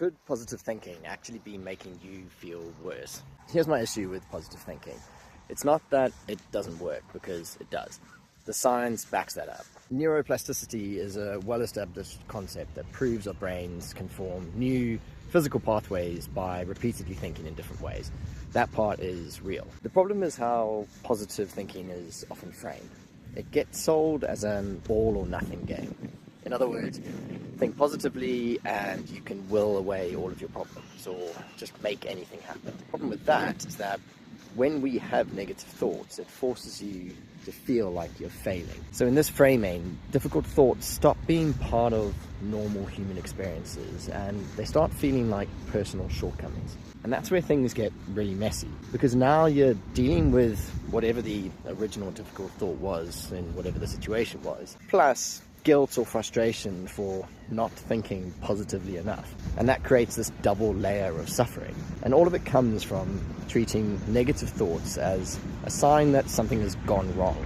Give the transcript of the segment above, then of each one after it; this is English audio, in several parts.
Could positive thinking actually be making you feel worse? Here's my issue with positive thinking. It's not that it doesn't work, because it does. The science backs that up. Neuroplasticity is a well-established concept that proves our brains can form new physical pathways by repeatedly thinking in different ways. That part is real. The problem is how positive thinking is often framed. It gets sold as an all or nothing game. In other words, think positively and you can will away all of your problems or just make anything happen. The problem with that is that when we have negative thoughts, it forces you to feel like you're failing. So in this framing, difficult thoughts stop being part of normal human experiences and they start feeling like personal shortcomings. And that's where things get really messy, because now you're dealing with whatever the original difficult thought was in whatever the situation was, plus guilt or frustration for not thinking positively enough. And that creates this double layer of suffering. And all of it comes from treating negative thoughts as a sign that something has gone wrong,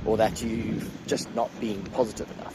or that you've just not been positive enough.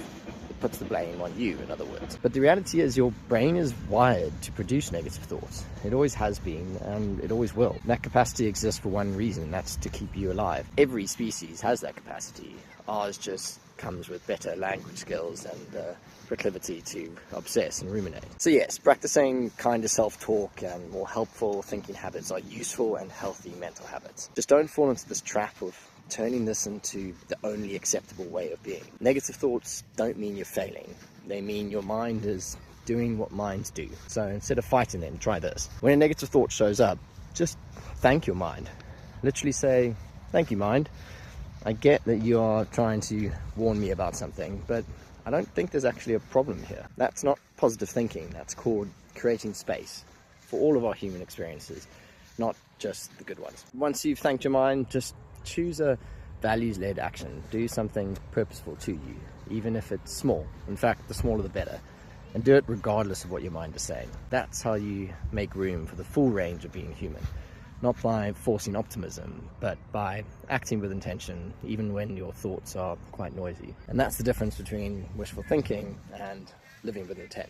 It puts the blame on you, in other words. But the reality is your brain is wired to produce negative thoughts. It always has been, and it always will. That capacity exists for one reason, and that's to keep you alive. Every species has that capacity. Ours just comes with better language skills and proclivity to obsess and ruminate. So yes, practicing kinder self-talk and more helpful thinking habits are useful and healthy mental habits. Just don't fall into this trap of turning this into the only acceptable way of being. Negative thoughts don't mean you're failing. They mean your mind is doing what minds do. So instead of fighting them, try this. When a negative thought shows up, just thank your mind. Literally say, "Thank you, mind. I get that you are trying to warn me about something, but I don't think there's actually a problem here." That's not positive thinking. That's called creating space for all of our human experiences, not just the good ones. Once you've thanked your mind, just choose a values-led action. Do something purposeful to you, even if it's small. In fact, the smaller the better. And do it regardless of what your mind is saying. That's how you make room for the full range of being human. Not by forcing optimism, but by acting with intention, even when your thoughts are quite noisy. And that's the difference between wishful thinking and living with intent.